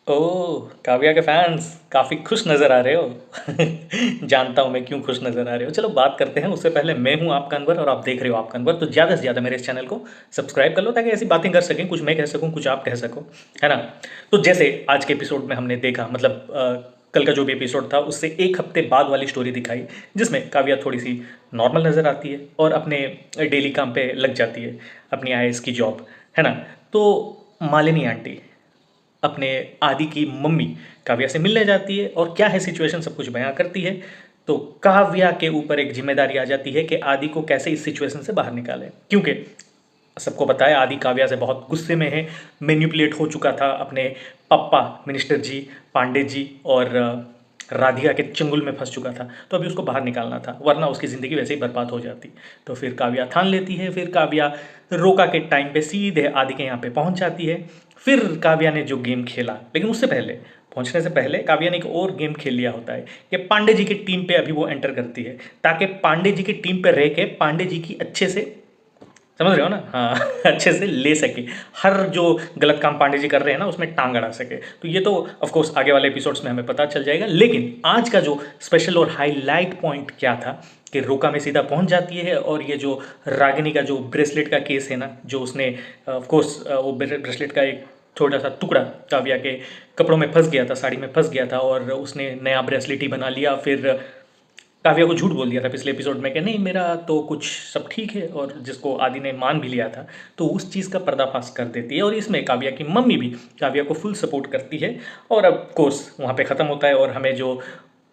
ओह! काव्या के फैन्स काफ़ी खुश नज़र आ रहे हो। जानता हूँ मैं क्यों खुश नज़र आ रहे हो। चलो बात करते हैं, उससे पहले मैं हूँ आपका अनवर और आप देख रहे हो आपका अनवर। तो ज़्यादा से ज़्यादा मेरे इस चैनल को सब्सक्राइब कर लो ताकि ऐसी बातें कर सकें, कुछ मैं कह सकूँ, कुछ आप कह सको, है ना? तो जैसे आज के एपिसोड में हमने देखा मतलब कल का जो भी एपिसोड था उससे 1 हफ्ते बाद वाली स्टोरी दिखाई, जिसमें काव्या थोड़ी-सी नॉर्मल नज़र आती है और अपने डेली काम पे लग जाती है, अपनी आईएएस की जॉब, है ना? तो मालिनी आंटी अपने आदि की मम्मी काव्या से मिलने जाती है और क्या है सिचुएशन सब कुछ बयां करती है। तो काव्या के ऊपर एक जिम्मेदारी आ जाती है कि आदि को कैसे इस सिचुएशन से बाहर निकालें, क्योंकि सबको बताया आदि काव्या से बहुत गुस्से में है, मैनिपुलेट हो चुका था अपने पप्पा मिनिस्टर जी, पांडे जी और राधिका के चंगुल में फंस चुका था। तो अभी उसको बाहर निकालना था, वरना उसकी ज़िंदगी वैसे ही बर्बाद हो जाती। तो फिर काव्या ठान लेती है, फिर काव्या रोका के टाइम पे सीधे आदि के यहाँ पे पहुँच जाती है। फिर काव्या ने जो गेम खेला, लेकिन उससे पहले, पहुंचने से पहले काव्या ने एक और गेम खेल लिया होता है कि पांडे जी की टीम पे अभी वो एंटर करती है, ताकि पांडे जी की टीम पे रह के पांडे जी की अच्छे से, समझ रहे हो ना, हाँ अच्छे से ले सके, हर जो गलत काम पांडे जी कर रहे हैं ना उसमें टांग अड़ा सके। तो ये तो ऑफ कोर्स आगे वाले एपिसोड्स में हमें पता चल जाएगा, लेकिन आज का जो स्पेशल और हाईलाइट पॉइंट क्या था कि रोका में सीधा पहुंच जाती है और ये जो रागिनी का जो ब्रेसलेट का केस है ना, जो उसने ऑफ कोर्स वो ब्रेसलेट का एक छोटा सा टुकड़ा काव्या के कपड़ों में फंस गया था, साड़ी में फंस गया था और उसने नया ब्रेसलेट ही बना लिया। फिर काव्या को झूठ बोल दिया था पिछले एपिसोड में कि नहीं मेरा तो कुछ सब ठीक है, और जिसको आदि ने मान भी लिया था। तो उस चीज़ का पर्दाफाश कर देती है और इसमें काव्या की मम्मी भी काव्या को फुल सपोर्ट करती है। और अब कोर्स वहाँ पे ख़त्म होता है और हमें जो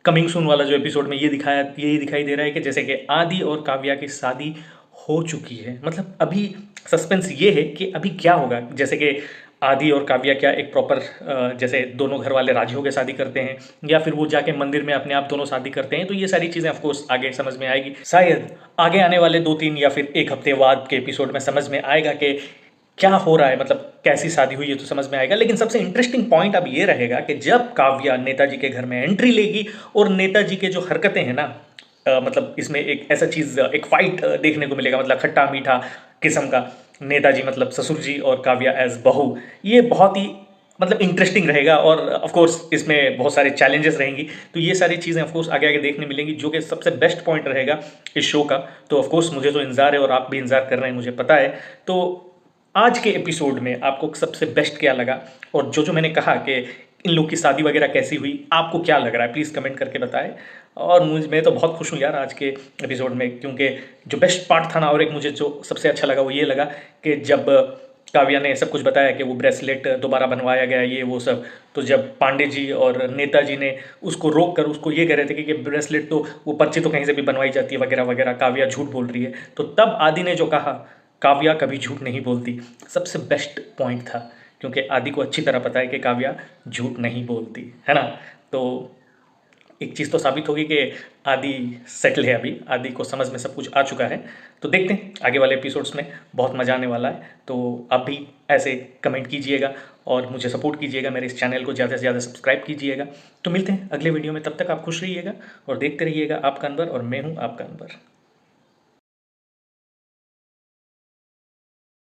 कमिंग सून वाला जो एपिसोड में यही दिखाई दे रहा है कि जैसे कि आदि और काव्या की शादी हो चुकी है। मतलब अभी सस्पेंस ये है कि अभी क्या होगा, जैसे कि आदि और काव्या क्या एक प्रॉपर जैसे दोनों घर वाले राजी होकर शादी करते हैं, या फिर वो जाके मंदिर में अपने आप दोनों शादी करते हैं। तो ये सारी चीज़ें ऑफकोर्स आगे समझ में आएगी, शायद आगे आने वाले 2-3 या फिर 1 हफ्ते बाद के एपिसोड में समझ में आएगा कि क्या हो रहा है, मतलब कैसी शादी हुई है तो समझ में आएगा। लेकिन सबसे इंटरेस्टिंग पॉइंट अब ये रहेगा कि जब काव्या नेताजी के घर में एंट्री लेगी और नेताजी के जो हरकतें हैं ना, मतलब इसमें एक ऐसा चीज़, एक फाइट देखने को मिलेगा, मतलब खट्टा मीठा किस्म का, नेताजी मतलब ससुर जी और काव्या एज बहू, ये बहुत ही मतलब इंटरेस्टिंग रहेगा। और ऑफ कोर्स इसमें बहुत सारे चैलेंजेस रहेंगी। तो ये सारी चीज़ें ऑफ कोर्स आगे आगे देखने मिलेंगी, जो कि सबसे बेस्ट पॉइंट रहेगा इस शो का। तो ऑफ कोर्स मुझे तो इंतज़ार है और आप भी इंतज़ार कर रहे हैं, मुझे पता है। तो आज के एपिसोड में आपको सबसे बेस्ट क्या लगा, और जो जो मैंने कहा कि इन लोग की शादी वगैरह कैसी हुई, आपको क्या लग रहा है प्लीज़ कमेंट करके बताएं। और मैं तो बहुत खुश हूँ यार आज के एपिसोड में, क्योंकि जो बेस्ट पार्ट था ना, और एक मुझे जो सबसे अच्छा लगा वो ये लगा कि जब काव्या ने सब कुछ बताया कि वो ब्रेसलेट दोबारा बनवाया गया, ये वो सब, तो जब पांडे जी और नेताजी ने उसको रोक कर उसको ये कह रहे थे कि ब्रेसलेट तो वो पर्ची तो कहीं से भी बनवाई जाती है वगैरह वगैरह, काव्या झूठ बोल रही है, तो तब आदि ने जो कहा काव्या कभी झूठ नहीं बोलती, सबसे बेस्ट पॉइंट था। क्योंकि आदि को अच्छी तरह पता है कि काव्या झूठ नहीं बोलती, है ना। तो एक चीज़ तो साबित होगी कि आदि सेटल है, अभी आदि को समझ में सब कुछ आ चुका है। तो देखते हैं आगे वाले एपिसोड्स में, बहुत मज़ा आने वाला है। तो आप भी ऐसे कमेंट कीजिएगा और मुझे सपोर्ट कीजिएगा, मेरे इस चैनल को ज़्यादा से ज़्यादा सब्सक्राइब कीजिएगा। तो मिलते हैं अगले वीडियो में, तब तक आप खुश रहिएगा और देखते रहिएगा आपका अनवर, और मैं हूँ आपका अनवर।